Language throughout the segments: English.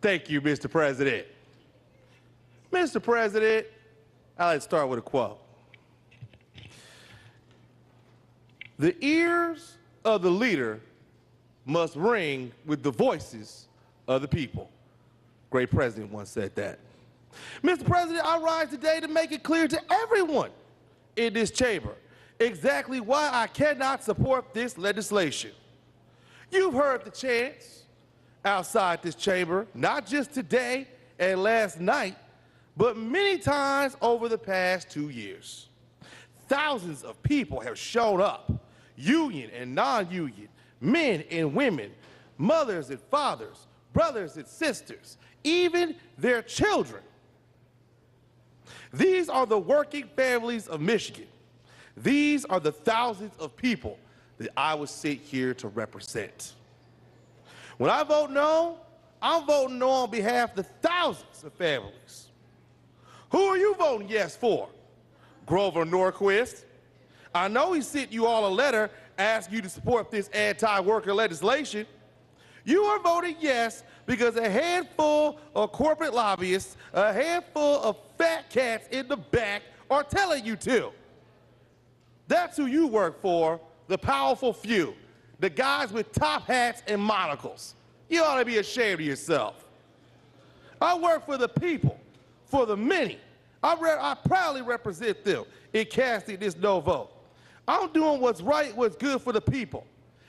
Thank you, Mr. President. Mr. President, I'd like to start with a quote. The ears of the leader must ring with the voices of the people. Great president once said that. Mr. President, I rise today to make it clear to everyone in this chamber exactly why I cannot support this legislation. You've heard the chants outside this chamber, not just today and last night, but many times over the past 2 years. Thousands of people have shown up, union and non-union, men and women, mothers and fathers, brothers and sisters, even their children. These are the working families of Michigan. These are the thousands of people that I was sent here to represent. When I vote no, I'm voting no on behalf of the thousands of families. Who are you voting yes for? Grover Norquist? I know he sent you all a letter asking you to support this anti-worker legislation. You are voting yes because a handful of corporate lobbyists, a handful of fat cats in the back are telling you to. That's who you work for, the powerful few, the guys with top hats and monocles. You ought to be ashamed of yourself. I work for the people, for the many. I proudly represent them in casting this no vote. I'm doing what's right, what's good for the people.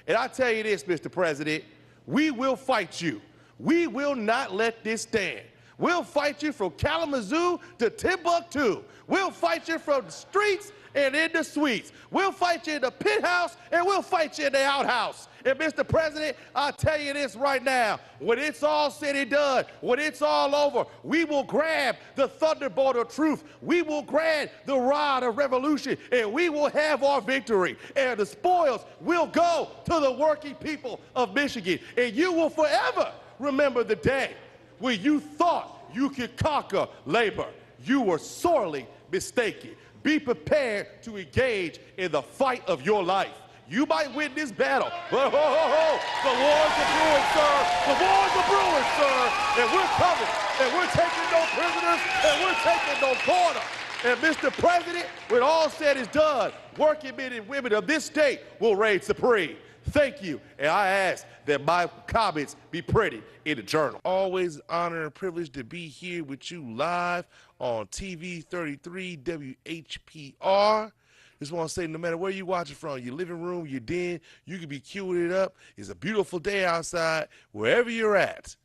And I tell you this, Mr. President, we will fight you. We will not let this stand. We'll fight you from Kalamazoo to Timbuktu. We'll fight you from the streets and in the suites. We'll fight you in the penthouse and we'll fight you in the outhouse. And Mr. President, I'll tell you this right now, when it's all said and done, when it's all over, we will grab the thunderbolt of truth. We will grab the rod of revolution and we will have our victory. And the spoils will go to the working people of Michigan. And you will forever remember the day when you thought you could conquer labor. You were sorely mistaken. Be prepared to engage in the fight of your life. You might win this battle, but the wars are brewing, sir. The wars are brewing, sir. And we're coming, and we're taking no prisoners, and we're taking no quarter. And Mr. President, when all said is done, working men and women of this state will reign supreme. Thank you, and I ask that my comments be printed in the journal. Always an honor and privilege to be here with you live on TV 33 WHPR. Just want to say, no matter where you watch it from, your living room, your den, you can be queuing it up. It's a beautiful day outside, wherever you're at.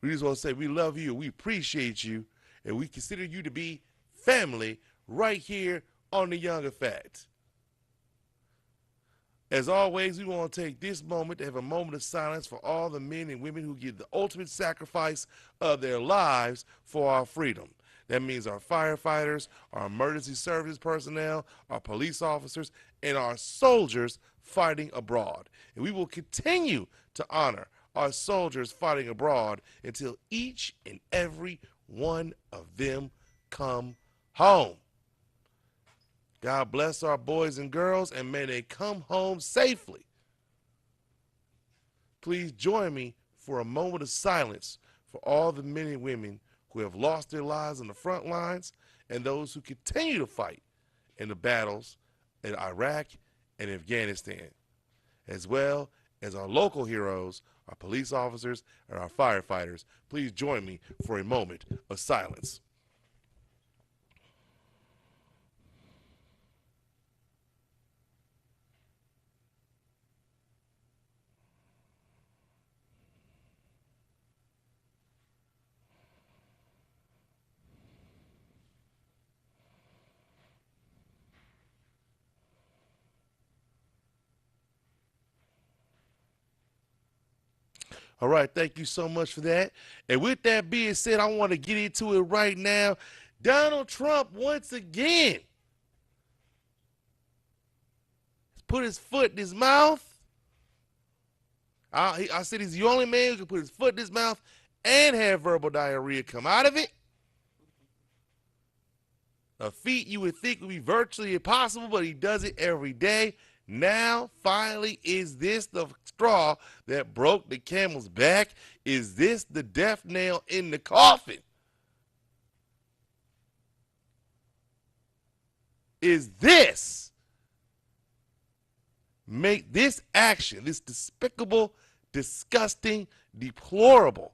We just want to say we love you, we appreciate you, and we consider you to be family right here on The Young Effect. As always, we want to take this moment to have a moment of silence for all the men and women who give the ultimate sacrifice of their lives for our freedom. That means our firefighters, our emergency services personnel, our police officers, and our soldiers fighting abroad. And we will continue to honor our soldiers fighting abroad until each and every one of them come home. God bless our boys and girls, and may they come home safely. Please join me for a moment of silence for all the men and women who have lost their lives on the front lines and those who continue to fight in the battles in Iraq and Afghanistan, as well as our local heroes, our police officers, and our firefighters. Please join me for a moment of silence. All right, thank you so much for that. And with that being said, I want to get into it right now. Donald Trump, once again, has put his foot in his mouth. I said he's the only man who can put his foot in his mouth and have verbal diarrhea come out of it. A feat you would think would be virtually impossible, but he does it every day. Now, finally, is this the straw that broke the camel's back? Is this the death nail in the coffin? Is this make this action, this despicable, disgusting, deplorable,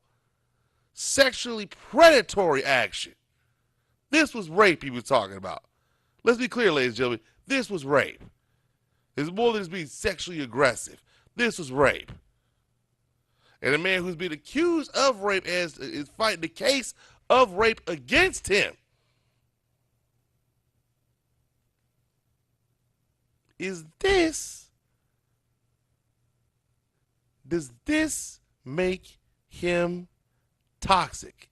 sexually predatory action? This was rape he was talking about. Let's be clear, ladies and gentlemen. This was rape. It's more than just being sexually aggressive. This was rape. And the man who's being accused of rape is fighting the case of rape against him. Does this make him toxic?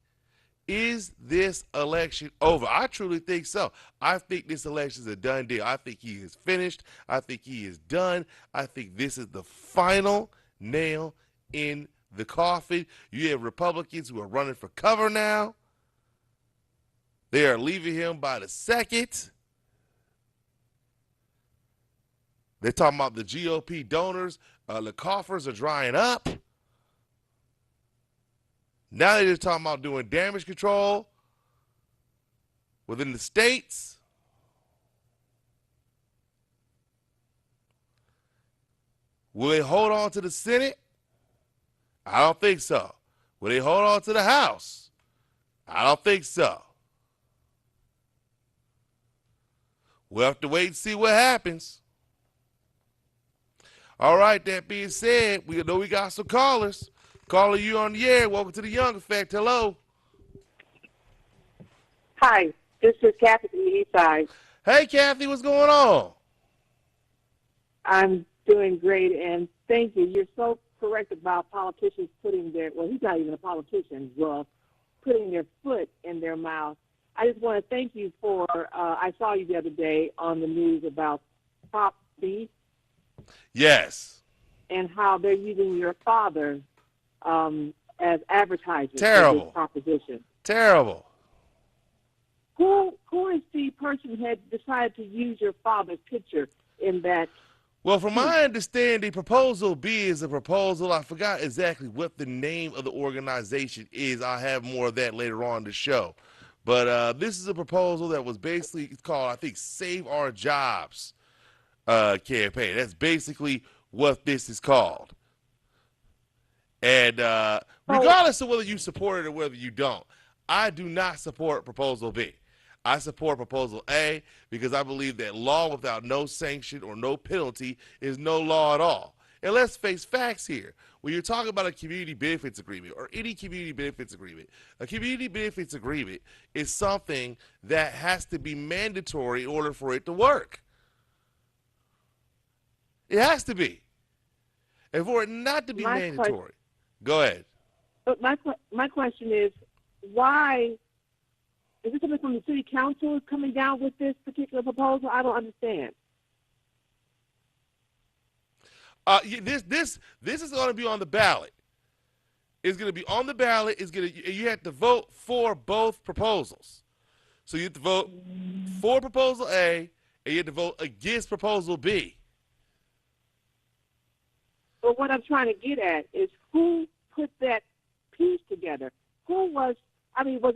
Is this election over? I truly think so. I think this election is a done deal. I think he is finished. I think he is done. I think this is the final nail in the coffin. You have Republicans who are running for cover now. They are leaving him by the second. They're talking about the GOP donors. The coffers are drying up. Now they're just talking about doing damage control within the states. Will they hold on to the Senate? I don't think so. Will they hold on to the House? I don't think so. We'll have to wait and see what happens. All right, that being said, we know we got some callers. Caller, you on the air. Welcome to the Young Effect. Hello. Hi, this is Kathy from the East Side. Hey, Kathy, what's going on? I'm doing great, and thank you. You're so correct about politicians putting their, well, he's not even a politician, well, putting their foot in their mouth. I just want to thank you for, I saw you the other day on the news about Prop B. Yes. And how they're using your father as advertising Terrible. for this proposition. Terrible. Who is the person who had decided to use your father's picture in that? Well, from my understanding, Proposal B is a proposal. I forgot exactly what the name of the organization is. I'll have more of that later on in the show. But this is a proposal that was basically called, I think, Save Our Jobs campaign. That's basically what this is called. And regardless of whether you support it or whether you don't, I do not support Proposal B. I support Proposal A because I believe that law without no sanction or no penalty is no law at all. And let's face facts here. When you're talking about a community benefits agreement or any community benefits agreement, a community benefits agreement is something that has to be mandatory in order for it to work. It has to be. And for it not to be mandatory, go ahead. But my question is, why is this something from the city council is coming down with this particular proposal? I don't understand. This is going to be on the ballot. It's going to be on the ballot. You have to vote for both proposals. So you have to vote for Proposal A, and you have to vote against Proposal B. But what I'm trying to get at is who put that piece together? Was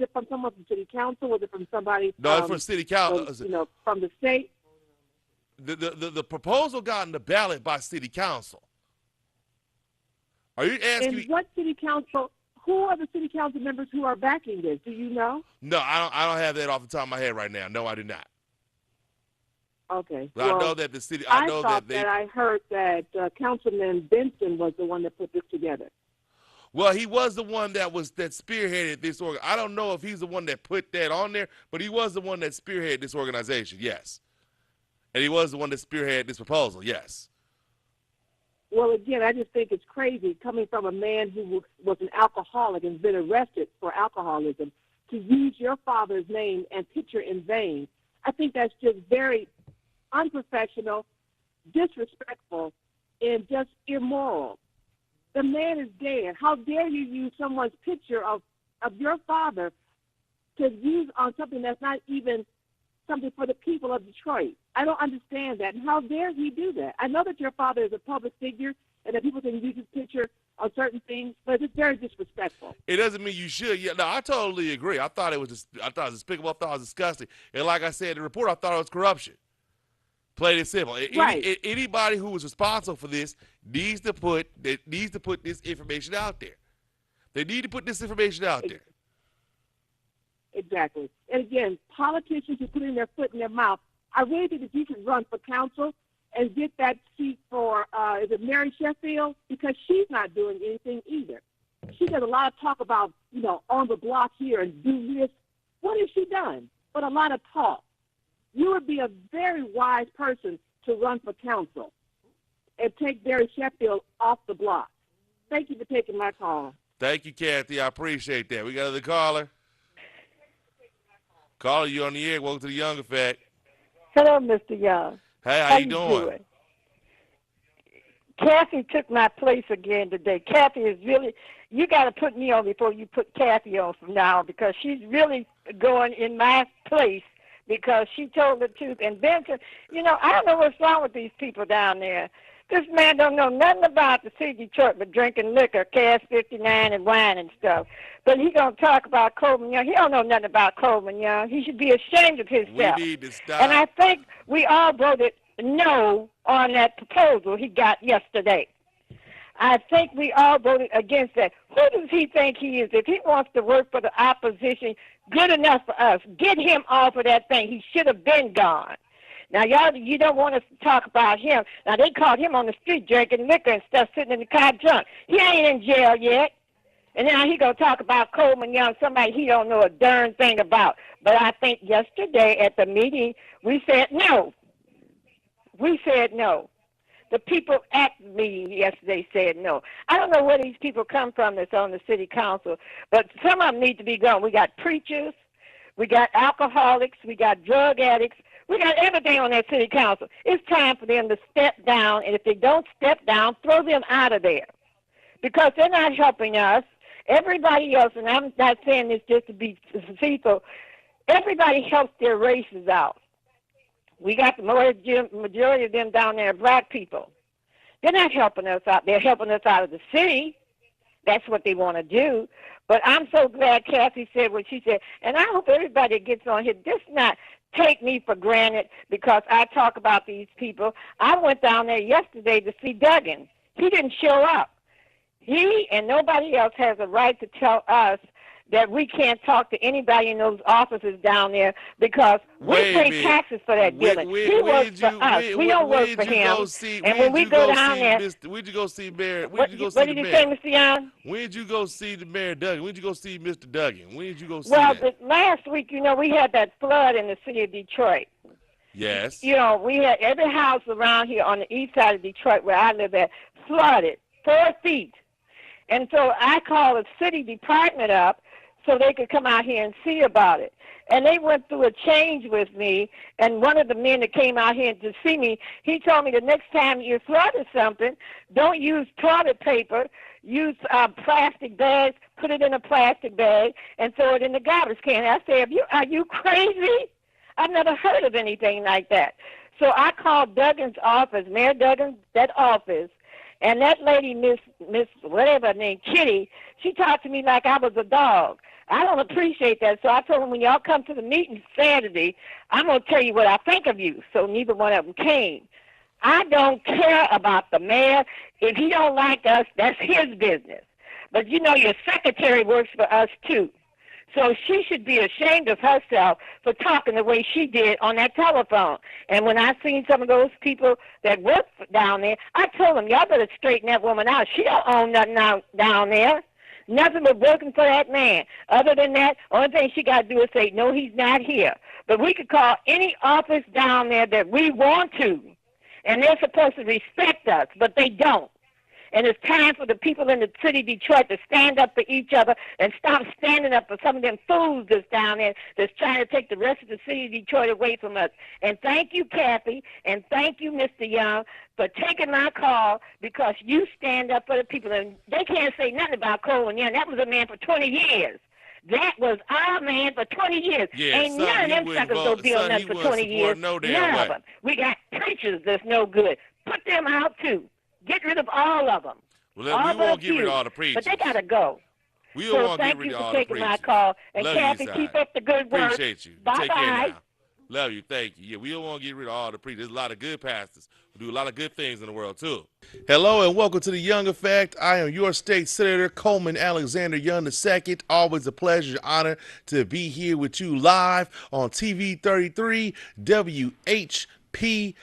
it from someone from city council? Was it from somebody? No, it's from city council. From the state. The proposal got in the ballot by city council. Are you asking? And what city council? Who are the city council members who are backing this? Do you know? No, I don't have that off the top of my head right now. No, I do not. Okay. But well, I know that the city. I heard that Councilman Benson was the one that put this together. Well, he was the one that spearheaded this org. I don't know if he's the one that put that on there, but he was the one that spearheaded this organization. Yes, and he was the one that spearheaded this proposal. Yes. Well, again, I just think it's crazy coming from a man who was an alcoholic and has been arrested for alcoholism to use your father's name and picture in vain. I think that's just very unprofessional, disrespectful, and just immoral. The man is dead. How dare you use someone's picture of your father to use on something that's not even something for the people of Detroit. I don't understand that. And how dare he do that? I know that your father is a public figure and that people can use his picture on certain things, but it's very disrespectful. It doesn't mean you should. Yeah, no, I totally agree. I thought it was despicable. I thought it was disgusting. And like I said in the report, I thought it was corruption. Plain and simple. Right. Anybody who was responsible for this needs to put this information out there. They need to put this information out there. Exactly. And again, politicians who put in their foot in their mouth, I really think that you should run for council and get that seat for, is it Mary Sheffield? Because she's not doing anything either. She does a lot of talk about, on the block here and do this. What has she done? But a lot of talk. You would be a very wise person to run for council and take Mary Sheffield off the block. Thank you for taking my call. Thank you, Kathy. I appreciate that. We got another caller. Caller, you on the air. Welcome to the Young Effect. Hello, Mr. Young. Hey, how you doing? Kathy took my place again today. Kathy is really, you got to put me on before you put Kathy on from now on, because she's really going in my place because she told the truth. And Benson, I don't know what's wrong with these people down there. This man don't know nothing about the city of Detroit but drinking liquor, Cash 59 and wine and stuff. But he going to talk about Coleman Young. He don't know nothing about Coleman Young. He should be ashamed of himself. We need to stop. And I think we all voted no on that proposal he got yesterday. I think we all voted against that. Who does he think he is? If he wants to work for the opposition, good enough for us. Get him off of that thing. He should have been gone. Now, y'all, you don't want us to talk about him. Now, they caught him on the street drinking liquor and stuff, sitting in the car drunk. He ain't in jail yet. And now he going to talk about Coleman Young, somebody he don't know a darn thing about. But I think yesterday at the meeting, we said no. We said no. The people at the meeting yesterday said no. I don't know where these people come from that's on the city council, but some of them need to be gone. We got preachers. We got alcoholics. We got drug addicts. We got everything on that city council. It's time for them to step down, and if they don't step down, throw them out of there because they're not helping us. Everybody else, and I'm not saying this just to be deceitful, everybody helps their races out. We got the majority of them down there, black people. They're not helping us out. They're helping us out of the city. That's what they want to do. But I'm so glad Kathy said what she said, and I hope everybody gets on here. This not take me for granted because I talk about these people. I went down there yesterday to see Duggan. He didn't show up. He and nobody else has a right to tell us that we can't talk to anybody in those offices down there because we pay taxes for that building. He works for us. We don't work for him. And when we go down there, where'd you go see Mayor? What did you say, Mr. Young? When did you go see the Mayor Duggan? When did you go see Mr. Duggan? When did you go see last week, we had that flood in the city of Detroit. Yes. We had every house around here on the east side of Detroit where I live at flooded 4 feet. And so I called the city department up so they could come out here and see about it. And they went through a change with me, and one of the men that came out here to see me, he told me the next time you flooded something, don't use toilet paper, use plastic bags, put it in a plastic bag, and throw it in the garbage can. I said, are you crazy? I've never heard of anything like that. So I called Duggan's office, Mayor Duggan's, that office, and that lady, Miss whatever her name, Kitty, she talked to me like I was a dog. I don't appreciate that. So I told them, when y'all come to the meeting Saturday, I'm going to tell you what I think of you. So neither one of them came. I don't care about the mayor. If he don't like us, that's his business. But, your secretary works for us, too. So she should be ashamed of herself for talking the way she did on that telephone. And when I seen some of those people that work down there, I told them, y'all better straighten that woman out. She don't own nothing out down there. Nothing but working for that man. Other than that, only thing she got to do is say, no, he's not here. But we could call any office down there that we want to, and they're supposed to respect us, but they don't. And it's time for the people in the city of Detroit to stand up for each other and stop standing up for some of them fools that's down there that's trying to take the rest of the city of Detroit away from us. And thank you, Kathy, and thank you, Mr. Young, for taking my call because you stand up for the people. And they can't say nothing about Coleman Young. That was a man for 20 years That was our man for 20 years. Yeah, Ain't son, none of he them wouldn't suckers vote. go build Son, nothing he for wouldn't 20 support years. no damn None way. of them. We got preachers that's no good. Put them out too. Get rid of all of them. Well, All we but won't a get rid few. of all the preachers. But they got to go. We So won't get thank rid you of for all the taking my preachers. call. And Love you, Kathy, Eastside. keep up the good work. Appreciate you. Bye-bye. Take care now. Love you. Thank you. Yeah, we don't want to get rid of all the preachers. There's a lot of good pastors who do a lot of good things in the world, too. Hello, and welcome to The Young Effect. I am your state senator, Coleman Alexander Young II. Always a pleasure, honor to be here with you live on TV 33 WHPR.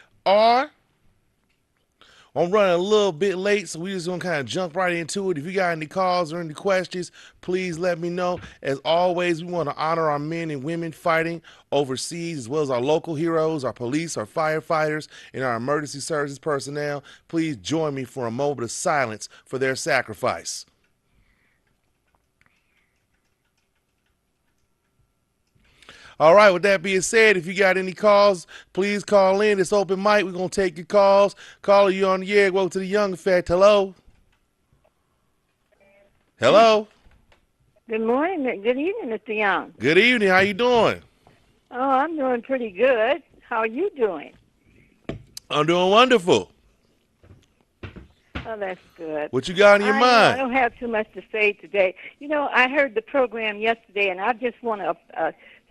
I'm running a little bit late, so we just gonna kind of jump right into it. If you got any calls or any questions, please let me know. As always, we want to honor our men and women fighting overseas, as well as our local heroes, our police, our firefighters, and our emergency services personnel. Please join me for a moment of silence for their sacrifice. All right, with that being said, if you got any calls, please call in. It's open mic. We're going to take your calls. Caller, you on the air. Welcome to The Young Effect. Hello? Hello? Good morning. Good evening, Mr. Young. Good evening. How you doing? Oh, I'm doing pretty good. How are you doing? I'm doing wonderful. Oh, that's good. What you got in your I mind? don't have too much to say today. You know, I heard the program yesterday, and I just want to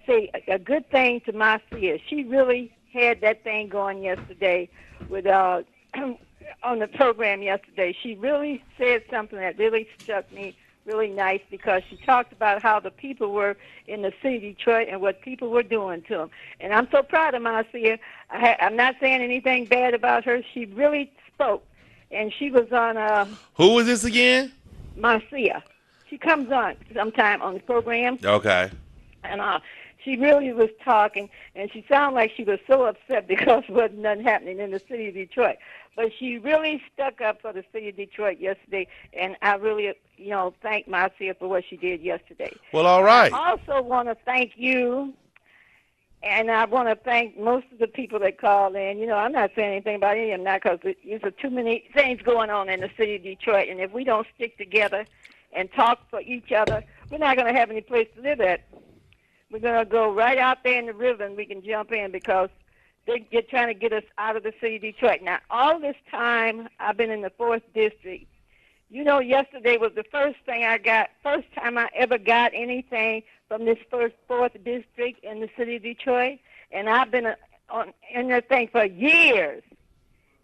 say a good thing to Marcia. She really had that thing going yesterday with on the program yesterday. She really said something that really struck me really nice, because she talked about how the people were in the city of Detroit and what people were doing to them. And I'm so proud of Marcia. I'm not saying anything bad about her. She really spoke. And she was on Who was this again? Marcia. She comes on sometime on the program. Okay. And she really was talking, and she sounded like she was so upset because there wasn't nothing happening in the city of Detroit. But she really stuck up for the city of Detroit yesterday, and I really, thank Marcia for what she did yesterday. Well, all right. I also want to thank you, and I want to thank most of the people that called in. I'm not saying anything about any of them now, because there's too many things going on in the city of Detroit, and if we don't stick together and talk for each other, we're not going to have any place to live at. We're going to go right out there in the river, and we can jump in, because they're trying to get us out of the city of Detroit. Now, all this time I've been in the 4th District. Yesterday was the first time I ever got anything from this 4th District in the city of Detroit. And I've been in that thing for years.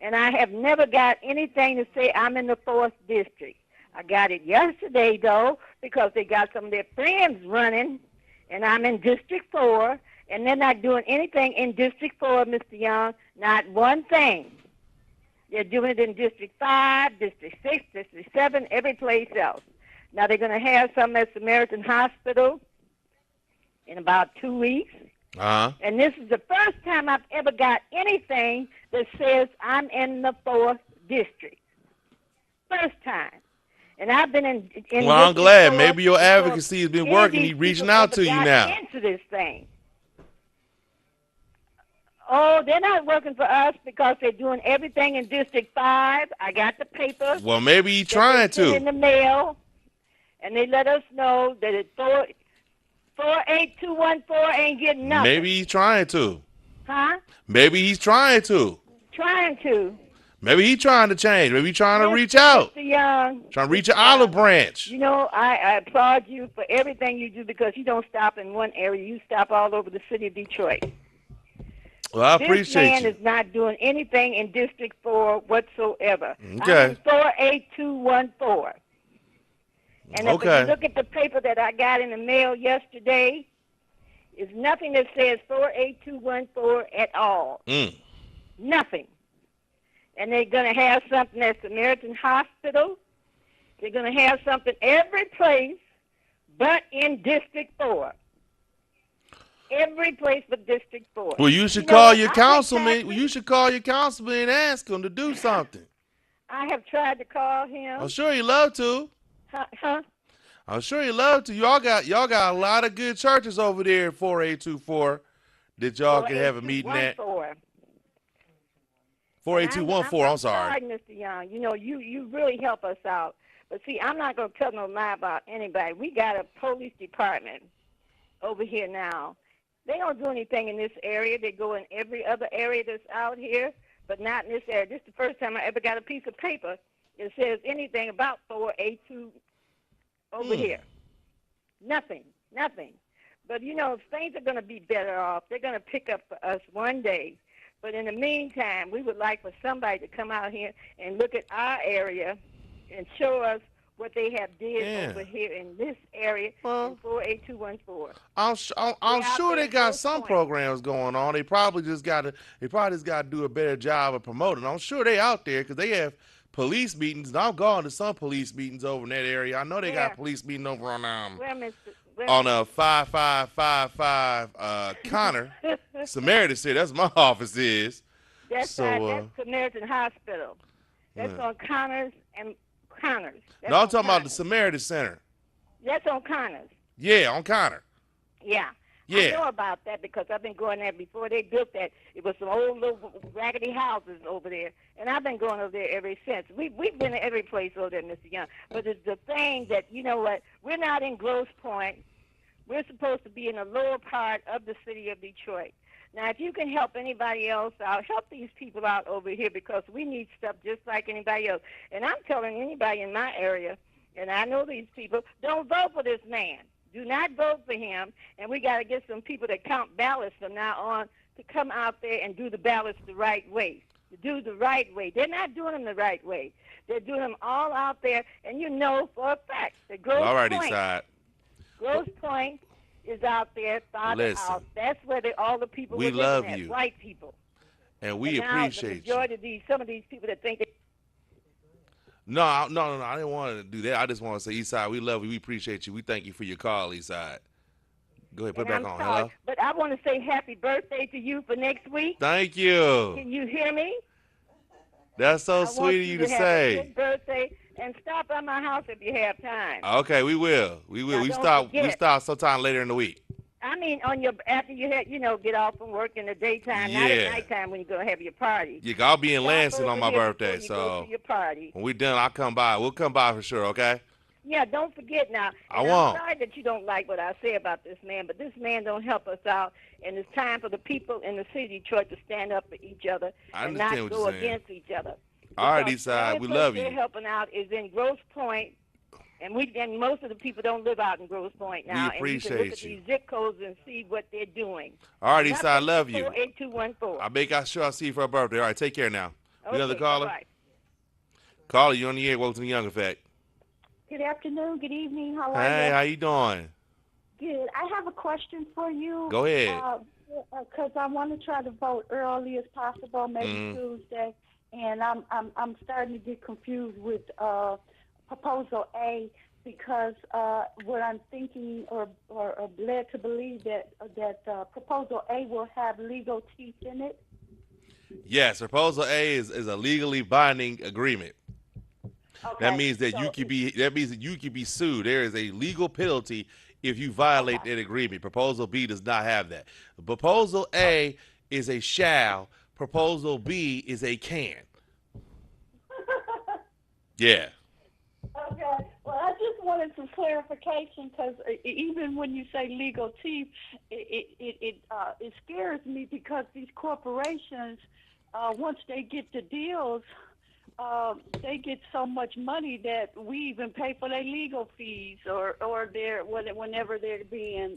And I have never got anything to say I'm in the 4th District. I got it yesterday, though, because they got some of their friends running. And I'm in District 4, and they're not doing anything in District 4, Mr. Young, not one thing. They're doing it in District 5, District 6, District 7, every place else. Now they're going to have some at Samaritan Hospital in about 2 weeks. Uh-huh. And this is the first time I've ever got anything that says I'm in the 4th District. First time. And I've been in well, I'm glad. Maybe your advocacy has been working. He's reaching out to you now. Into this thing. Oh, they're not working for us, because they're doing everything in District 5. I got the paper. Well, maybe he's trying to. In the mail, and they let us know that it's 48214 ain't getting nothing. Maybe he's trying to. Huh? Maybe he's trying to. Trying to. Maybe he's trying to change. Maybe he's trying to reach out. Mr. Young. Trying to reach an olive branch. I applaud you for everything you do, because you don't stop in one area. You stop all over the city of Detroit. Well, I appreciate you. This man is not doing anything in District 4 whatsoever. Okay. I'm in 48214. And if you look at the paper that I got in the mail yesterday, there's nothing that says 48214 at all. Nothing. And they're going to have something at Samaritan Hospital. They're going to have something every place but in District 4. Every place but District 4. Well, you should call your councilman. Well, you should call your councilman and ask him to do something. I have tried to call him. I'm sure he'd love to. Huh? I'm sure he'd love to. Y'all got a lot of good churches over there at 4824 that y'all can have a meeting at. 48214. I'm sorry. Mr. Young. You really help us out, But see, I'm not going to tell no lie about anybody. We got a police department over here now. They don't do anything in this area. They go in every other area that's out here, but not in this area. This is the first time I ever got a piece of paper that says anything about 4A2 over here. Nothing. But, you know, things are going to be better off. They're going to pick up for us one day. But in the meantime, we would like for somebody to come out here and look at our area and show us what they have did over here in this area in 48214. I'm sure they got some programs going on. They probably just got to do a better job of promoting. I'm sure they out there because they have police meetings. And I've gone to some police meetings over in that area. I know they got police meeting over on 5555 Connor, Samaritan City. That's my office is. That's Samaritan Hospital. That's on Connors and Connors. No, I'm talking about the Samaritan Center. That's on Connors. Yeah, on Connor. Yeah. Yeah. I know about that because I've been going there before they built that. It was some old little raggedy houses over there, and I've been going over there ever since. We've been to every place over there, Mr. Young. But it's the thing that, you know what, we're not in Grosse Pointe. We're supposed to be in the lower part of the city of Detroit. Now, if you can help anybody else out, help these people out over here because we need stuff just like anybody else. And I'm telling anybody in my area, and I know these people, don't vote for this man. Do not vote for him. And we got to get some people that count ballots from now on to come out there and do the ballots the right way. To do the right way. They're not doing them the right way. They're doing them all out there, and you know for a fact that Grosse Pointe is out there, farther out. That's where all the people we were love living you. At, white people. And we appreciate the majority you. Some of these people that think that. No, I didn't want to do that. I just want to say, Eastside, we love you. We appreciate you. We thank you for your call, Eastside. Go ahead, put it back on. Sorry, hello? but I want to say happy birthday to you for next week. Thank you. Can you hear me? That's so sweet of you to say. Happy birthday, and stop by my house if you have time. Okay, we will. We will. We stop sometime later in the week. I mean, after you get off from work in the daytime, not at nighttime when you're gonna have your party. Yeah, I'll be in Lansing on my birthday, so go to your party. When we're done, I'll come by. We'll come by for sure. Okay. Yeah, don't forget now. I won't. I'm sorry that you don't like what I say about this man, but this man don't help us out, and it's time for the people in the city of Detroit to stand up for each other and not go against each other. All right, Eastside, we love you. They're helping out is in Grosse Pointe, and most of the people don't live out in Grosse Pointe now. We appreciate and you can look at these zip codes and see what they're doing. All right, Eastside, I love you. 48214. I'll make sure I see you for her birthday. All right, take care now. Okay, another caller? bye-bye. Caller, you on the air. Welcome to the Young Effect. Good afternoon. Good evening. How are you? Hey, how you doing? Good. I have a question for you. Go ahead. Because I want to try to vote early as possible, maybe Tuesday, and I'm starting to get confused with Proposal A because what I'm thinking or led to believe that Proposal A will have legal teeth in it. Yes, Proposal A is a legally binding agreement. Okay. That means that you could be sued. There is a legal penalty if you violate that agreement. Proposal B does not have that. Proposal A is a shall. Proposal B is a can. Yeah. Okay. Well, I just wanted some clarification because even when you say legal teeth, it scares me because these corporations, once they get the deals, they get so much money that we even pay for their legal fees or whenever they're being.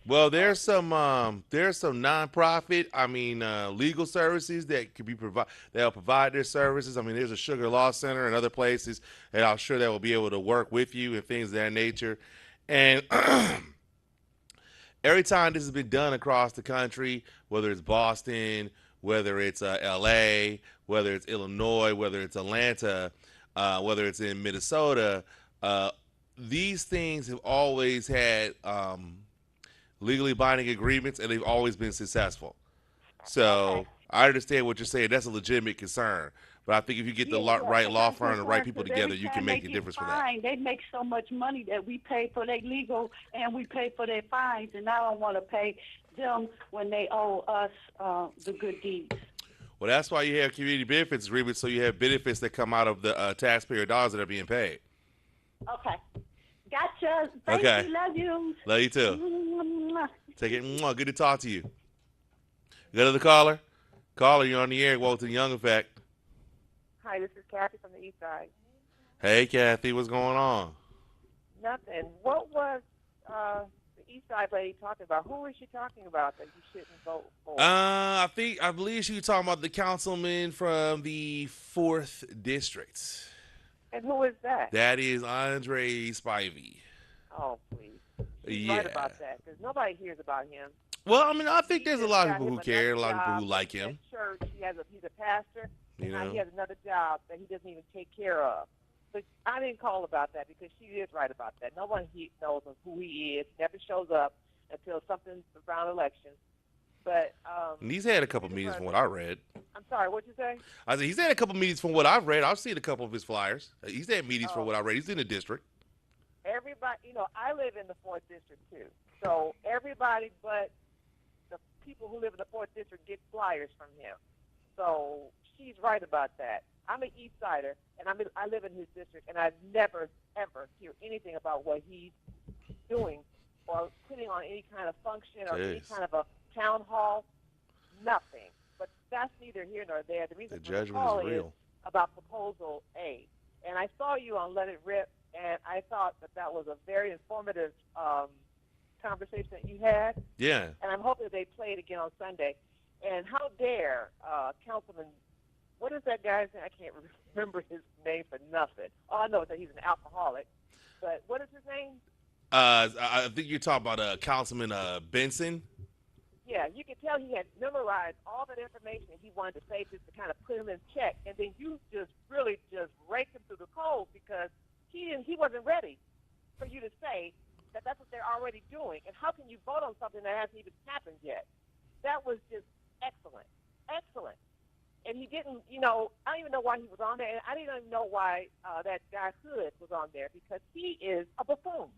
Well, there's some nonprofit, legal services that could be they'll provide their services. I mean, there's a Sugar Law Center and other places, and I'm sure they will be able to work with you and things of that nature. And every time this has been done across the country, whether it's Boston, whether it's L.A., whether it's Illinois, whether it's Atlanta, whether it's in Minnesota, these things have always had legally binding agreements, and they've always been successful. So I understand what you're saying. That's a legitimate concern. But I think if you get the right law firm and the right people together, you can make a difference for that. They make so much money that we pay for their legal and we pay for their fines, and I don't want to pay them when they owe us the good deeds. Well, that's why you have community benefits agreements, so you have benefits that come out of the taxpayer dollars that are being paid. Okay. Gotcha. Thank Okay. you. Love you. Love you too. Mwah. Take it. Mwah. Good to talk to you. You got another caller? Caller, you're on the air. Welcome to the Young Effect. Hi, this is Kathy from the East Side. Hey, Kathy, what's going on? Nothing. What was the East Side lady talking about? Who was she talking about that you shouldn't vote for? I believe she was talking about the councilman from the 4th district. And who is that? That is Andre Spivey. Oh, please. She's Yeah. right about that because nobody hears about him. Well, I mean, I think He there's a just lot of got people him who care, a another lot of people job who like him. at church. He's a pastor, You and now know? he has another job that he doesn't even take care of. But I didn't call about that because she is right about that. No one knows who he is. He never shows up until something's around elections. But And he's had a couple meetings from what I read. I'm sorry, what'd you say? I said he's had a couple meetings from what I've read. I've seen a couple of his flyers. He's had meetings from Oh. what I read. He's in the district. Everybody, I live in the 4th district too. So everybody but the people who live in the 4th district get flyers from him. So she's right about that. I'm an East Sider, and I live in his district, and I never, ever hear anything about what he's doing or putting on any kind of function or any Jeez. kind of a town hall. Nothing. But that's neither here nor there. The reason The for the judgment call is real. about Proposal A. And I saw you on Let It Rip, and I thought that was a very informative conversation that you had, Yeah. and I'm hoping that they play it again on Sunday. And how dare Councilman, what is that guy's name? I can't remember his name for nothing. All I know is that he's an alcoholic. But what is his name? I think you're talking about Councilman Benson. Yeah, you can tell he had memorized all that information that he wanted to say just to kind of put him in check, and then you just really just raked him through the coals because he wasn't ready for you to say that that's what they're already doing. And how can you vote on something that hasn't even happened yet? That was just excellent, excellent. And he didn't, I don't even know why he was on there, and I didn't even know why that guy Hood was on there because he is a buffoon.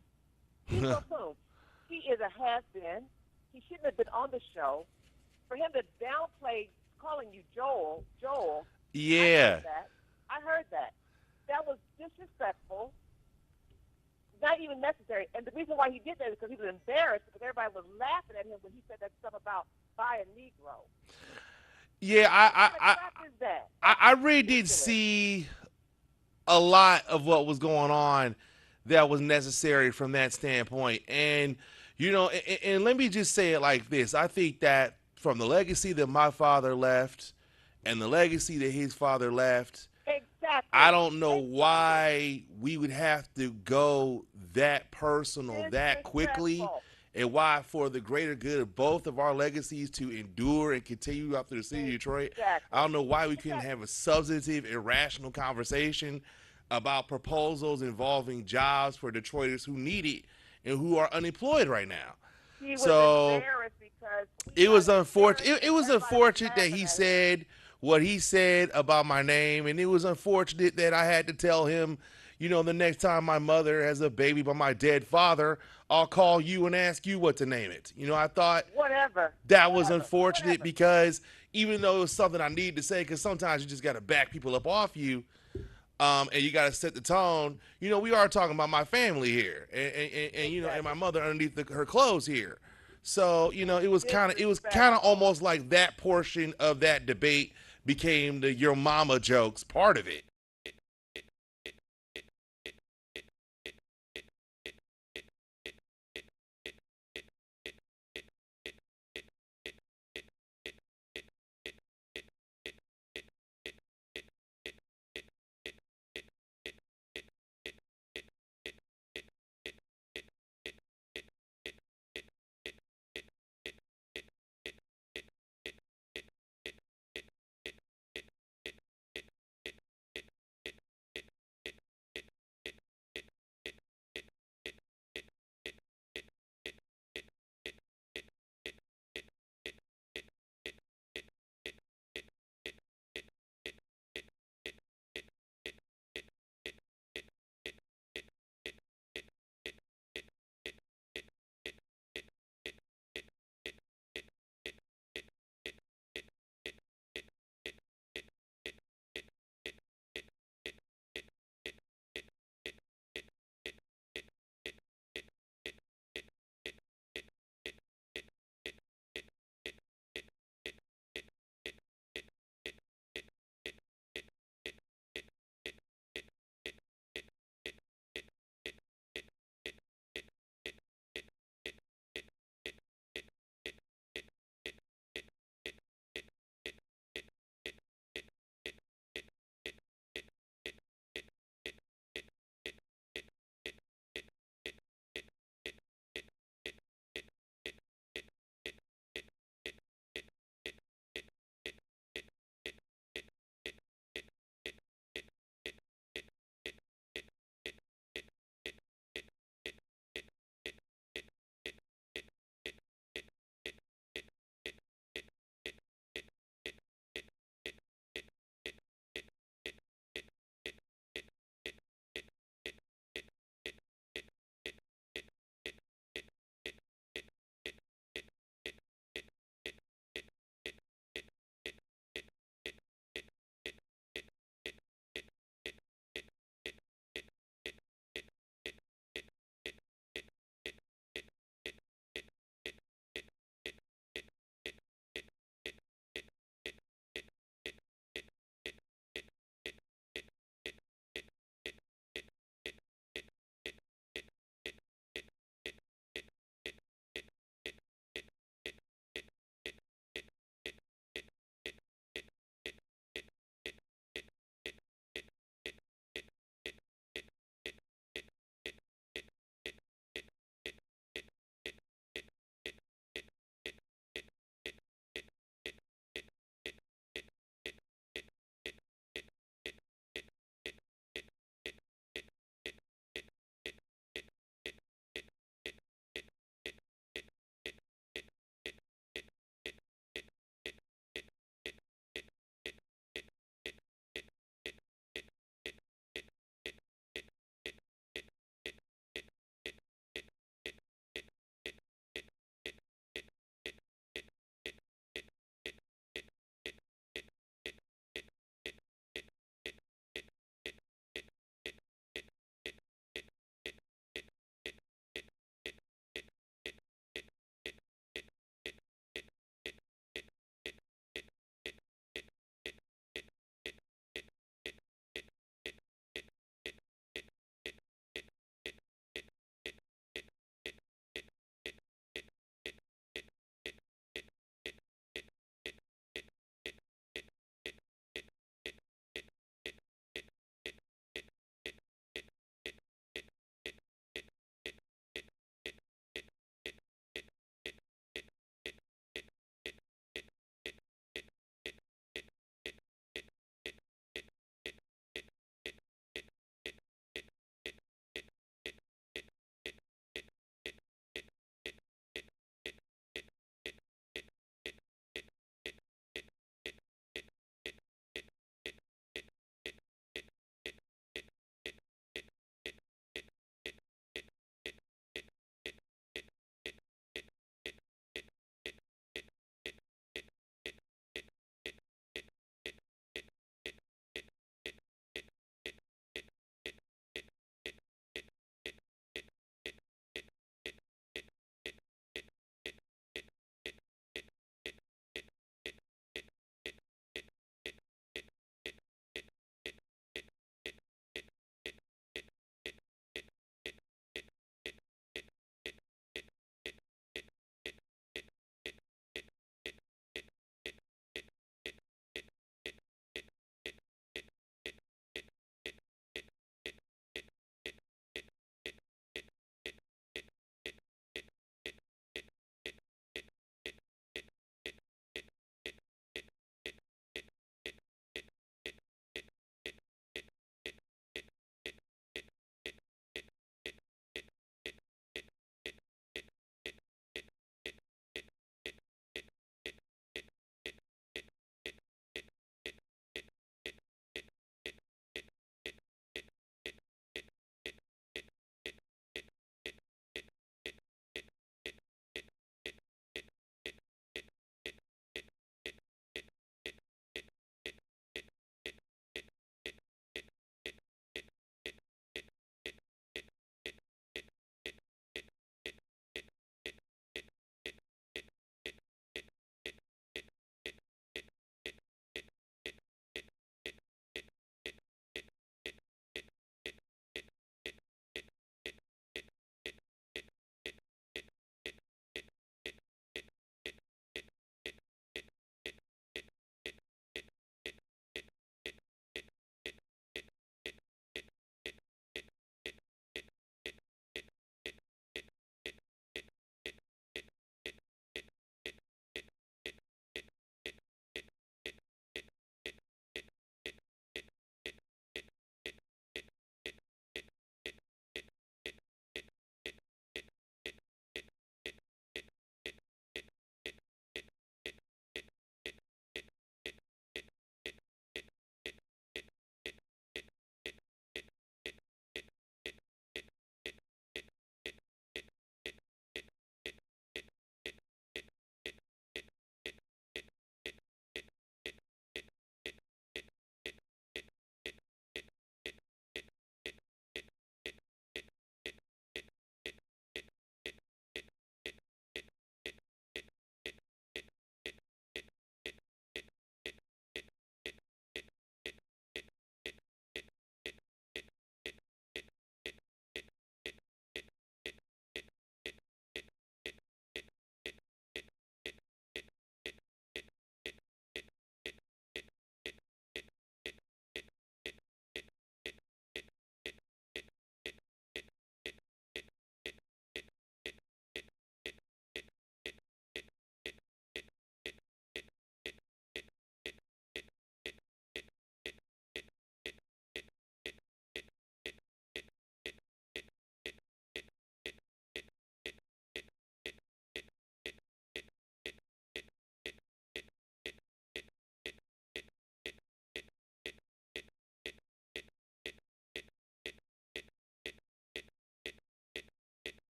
He's a buffoon. He is a has-been. He shouldn't have been on the show. For him to downplay calling you Joel. Yeah. I heard that. That was disrespectful. Not even necessary. And the reason why he did that is because he was embarrassed because everybody was laughing at him when he said that stuff about buy a Negro. Yeah, What crap is that? I really did Ridiculous. see a lot of what was going on that was necessary from that standpoint. And, and let me just say it like this. I think that from the legacy that my father left and the legacy that his father left, Exactly. I don't know why we would have to go that personal that quickly, Disrespectful. and why for the greater good of both of our legacies to endure and continue out through the city of Detroit. Exactly. I don't know why we couldn't have a substantive, irrational conversation about proposals involving jobs for Detroiters who need it and who are unemployed right now. He was So, embarrassed because It was unfortunate. embarrassed It was and everybody unfortunate that laughing he at him. said what he said about my name, and it was unfortunate that I had to tell him, the next time my mother has a baby by my dead father, I'll call you and ask you what to name it. I thought Whatever. that was Whatever. unfortunate Whatever. because even though it was something I needed to say, because sometimes you just got to back people up off you, and you got to set the tone. We are talking about my family here, and and my mother underneath her clothes here. So it was kind of almost like that portion of that debate became the your mama jokes part of it.